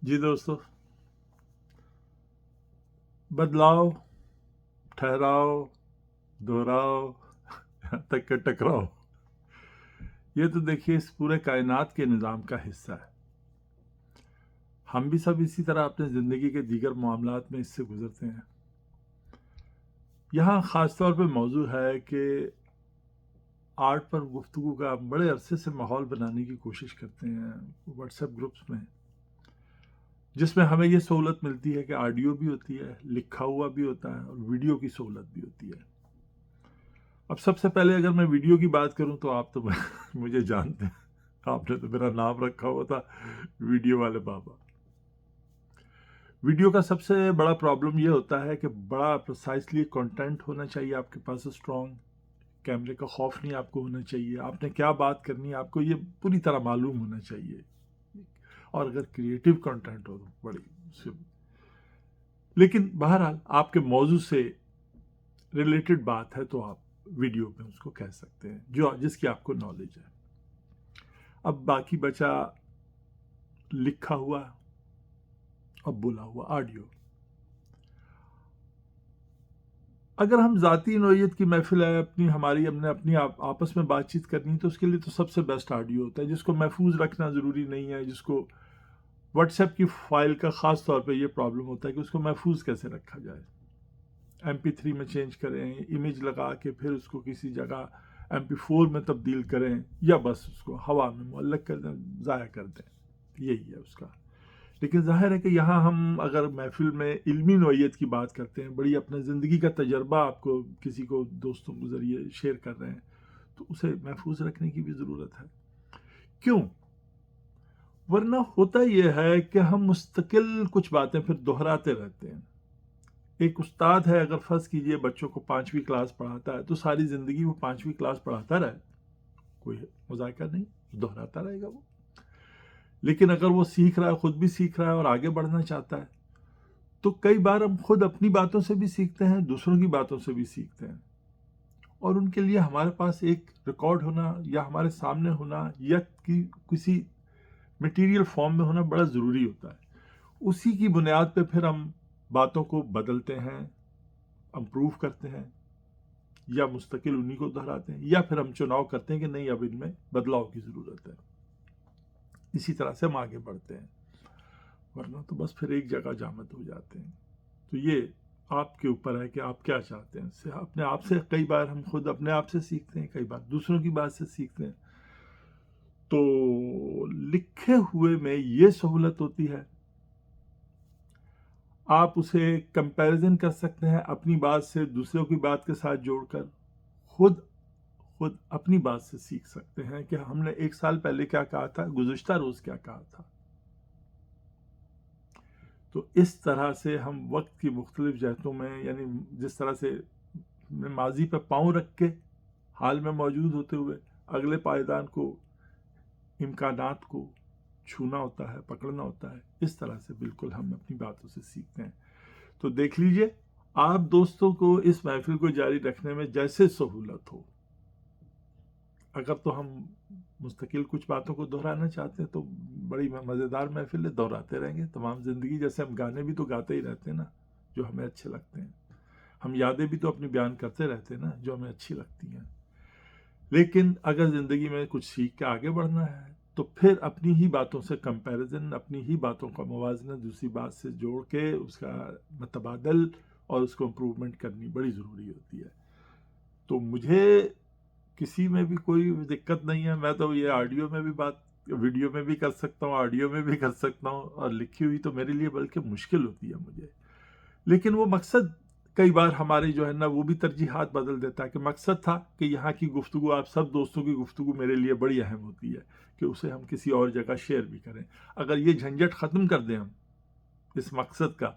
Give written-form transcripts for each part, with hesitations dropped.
جی دوستو، بدلاؤ، ٹھہراؤ، دہراؤ، یہاں تک کہ ٹکراؤ، یہ تو دیکھیے اس پورے کائنات کے نظام کا حصہ ہے۔ ہم بھی سب اسی طرح اپنے زندگی کے دیگر معاملات میں اس سے گزرتے ہیں۔ یہاں خاص طور پہ موضوع ہے کہ آرٹ پر گفتگو کا بڑے عرصے سے ماحول بنانے کی کوشش کرتے ہیں واٹس ایپ گروپس میں، جس میں ہمیں یہ سہولت ملتی ہے کہ آڈیو بھی ہوتی ہے، لکھا ہوا بھی ہوتا ہے اور ویڈیو کی سہولت بھی ہوتی ہے۔ اب سب سے پہلے اگر میں ویڈیو کی بات کروں تو آپ تو مجھے جانتے ہیں، آپ نے تو میرا نام رکھا ہوا تھا ویڈیو والے بابا۔ ویڈیو کا سب سے بڑا پرابلم یہ ہوتا ہے کہ بڑا پرسائسلی کنٹینٹ ہونا چاہیے آپ کے پاس، اسٹرانگ کیمرے کا خوف نہیں آپ کو ہونا چاہیے، آپ نے کیا بات کرنی ہے آپ کو یہ پوری طرح معلوم ہونا چاہیے، اور اگر کریٹو کنٹینٹ ہو تو بڑی، لیکن بہرحال آپ کے موضوع سے ریلیٹڈ بات ہے تو آپ ویڈیو میں اس کو کہہ سکتے ہیں جس کی آپ کو نالج ہے۔ اب باقی بچا لکھا ہوا اور بولا ہوا آڈیو۔ اگر ہم ذاتی نوعیت کی محفل ہے ہماری، ہم نے اپنی آپس میں بات چیت کرنی تو اس کے لیے تو سب سے بیسٹ آڈیو ہوتا ہے، جس کو محفوظ رکھنا ضروری نہیں ہے، جس کو واٹس ایپ کی فائل کا خاص طور پہ یہ پرابلم ہوتا ہے کہ اس کو محفوظ کیسے رکھا جائے۔ MP3 میں چینج کریں، امیج لگا کے پھر اس کو کسی جگہ MP4 میں تبدیل کریں، یا بس اس کو ہوا میں معلق کر دیں، ضائع کر دیں، یہی ہے اس کا۔ لیکن ظاہر ہے کہ یہاں ہم اگر محفل میں علمی نوعیت کی بات کرتے ہیں، بڑی اپنے زندگی کا تجربہ آپ کو کسی کو دوستوں کے ذریعے شیئر کر رہے ہیں، تو اسے محفوظ رکھنے کی بھی ضرورت ہے۔ کیوں؟ ورنہ ہوتا یہ ہے کہ ہم مستقل کچھ باتیں پھر دہراتے رہتے ہیں۔ ایک استاد ہے، اگر فرض کیجئے بچوں کو 5ویں کلاس پڑھاتا ہے تو ساری زندگی وہ 5ویں کلاس پڑھاتا رہے، کوئی مذائقہ نہیں، دہراتا رہے گا وہ۔ لیکن اگر وہ سیکھ رہا ہے، خود بھی سیکھ رہا ہے اور آگے بڑھنا چاہتا ہے، تو کئی بار ہم خود اپنی باتوں سے بھی سیکھتے ہیں، دوسروں کی باتوں سے بھی سیکھتے ہیں، اور ان کے لیے ہمارے پاس ایک ریکارڈ ہونا یا ہمارے سامنے ہونا یا کسی میٹیریل فارم میں ہونا بڑا ضروری ہوتا ہے۔ اسی کی بنیاد پہ پھر ہم باتوں کو بدلتے ہیں، امپروو کرتے ہیں، یا مستقل انہی کو دہراتے ہیں، یا پھر ہم چناؤ کرتے ہیں کہ نہیں اب ان میں بدلاؤ کی ضرورت ہے۔ اسی طرح سے ہم آگے بڑھتے ہیں، ورنہ تو بس پھر ایک جگہ جامد ہو جاتے ہیں۔ تو یہ آپ کے اوپر ہے کہ آپ کیا چاہتے ہیں۔ اپنے آپ سے کئی بار ہم خود اپنے آپ سے سیکھتے ہیں، کئی بار دوسروں کی بات سے سیکھتے ہیں۔ تو لکھے ہوئے میں یہ سہولت ہوتی ہے، آپ اسے کمپیریزن کر سکتے ہیں اپنی بات سے دوسروں کی بات کے ساتھ جوڑ کر، خود اپنی بات سے سیکھ سکتے ہیں کہ ہم نے 1 سال پہلے کیا کہا تھا، گزشتہ روز کیا کہا تھا۔ تو اس طرح سے ہم وقت کی مختلف جہتوں میں، یعنی جس طرح سے ماضی پہ پاؤں رکھ کے حال میں موجود ہوتے ہوئے اگلے پائیدان کو، امکانات کو چھونا ہوتا ہے، پکڑنا ہوتا ہے، اس طرح سے بالکل ہم اپنی باتوں سے سیکھتے ہیں۔ تو دیکھ لیجئے، آپ دوستوں کو اس محفل کو جاری رکھنے میں جیسے سہولت ہو، اگر تو ہم مستقل کچھ باتوں کو دہرانا چاہتے ہیں تو بڑی مزیدار محفل ہے، دہراتے رہیں گے تمام زندگی، جیسے ہم گانے بھی تو گاتے ہی رہتے ہیں نا جو ہمیں اچھے لگتے ہیں، ہم یادیں بھی تو اپنی بیان کرتے رہتے ہیں نا جو ہمیں اچھی لگتی ہیں۔ لیکن اگر زندگی میں کچھ سیکھ کے آگے بڑھنا ہے تو پھر اپنی ہی باتوں سے کمپیریزن، اپنی ہی باتوں کا موازنہ دوسری بات سے جوڑ کے اس کا متبادل اور اس کو امپروومنٹ کرنی بڑی ضروری ہوتی ہے۔ تو مجھے کسی میں بھی کوئی دقت نہیں ہے، میں تو یہ آڈیو میں بھی بات، ویڈیو میں بھی کر سکتا ہوں، آڈیو میں بھی کر سکتا ہوں، اور لکھی ہوئی تو میرے لیے بلکہ مشکل ہوتی ہے مجھے۔ لیکن وہ مقصد کئی بار ہماری جو ہے نا وہ بھی ترجیحات بدل دیتا ہے، کہ مقصد تھا کہ یہاں کی گفتگو، آپ سب دوستوں کی گفتگو میرے لیے بڑی اہم ہوتی ہے کہ اسے ہم کسی اور جگہ شیئر بھی کریں۔ اگر یہ جھنجھٹ ختم کر دیں ہم اس مقصد کا،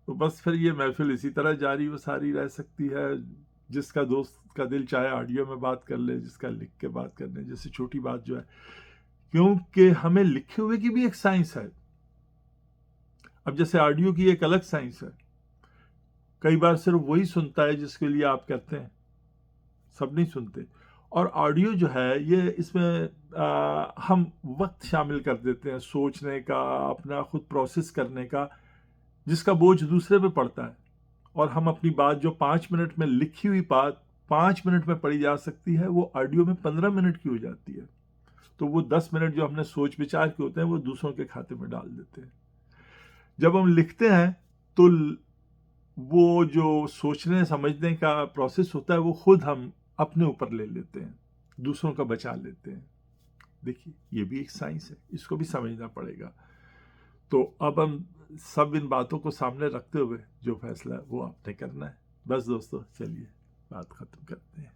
تو بس پھر یہ محفل اسی طرح جاری و ساری رہ سکتی ہے، جس کا دوست کا دل چاہے آڈیو میں بات کر لے، جس کا لکھ کے بات کر لے، جیسے چھوٹی بات جو ہے، کیونکہ ہمیں لکھے ہوئے کی بھی ایک سائنس ہے۔ اب جیسے آڈیو کی ایک الگ سائنس ہے، کئی بار صرف وہی سنتا ہے جس کے لیے آپ کہتے ہیں، سب نہیں سنتے، اور آڈیو جو ہے یہ اس میں ہم وقت شامل کر دیتے ہیں سوچنے کا، اپنا خود پروسیس کرنے کا، جس کا بوجھ دوسرے پہ پڑتا ہے، اور ہم اپنی بات جو 5 منٹ میں لکھی ہوئی بات 5 منٹ میں پڑھی جا سکتی ہے، وہ آڈیو میں 15 منٹ کی ہو جاتی ہے. تو وہ 10 منٹ جو ہم نے سوچ بچار کے ہوتے ہیں وہ دوسروں کے کھاتے میں ڈال دیتے ہیں. جب ہم لکھتے ہیں تو وہ جو سوچنے سمجھنے کا پروسیس ہوتا ہے وہ خود ہم اپنے اوپر لے لیتے ہیں، دوسروں کا بچا لیتے ہیں. دیکھیے یہ بھی ایک سائنس ہے، اس کو بھی سمجھنا پڑے گا. تو اب ہم سب ان باتوں کو سامنے رکھتے ہوئے جو فیصلہ ہے وہ آپ نے کرنا ہے. بس دوستو چلیے بات ختم کرتے ہیں.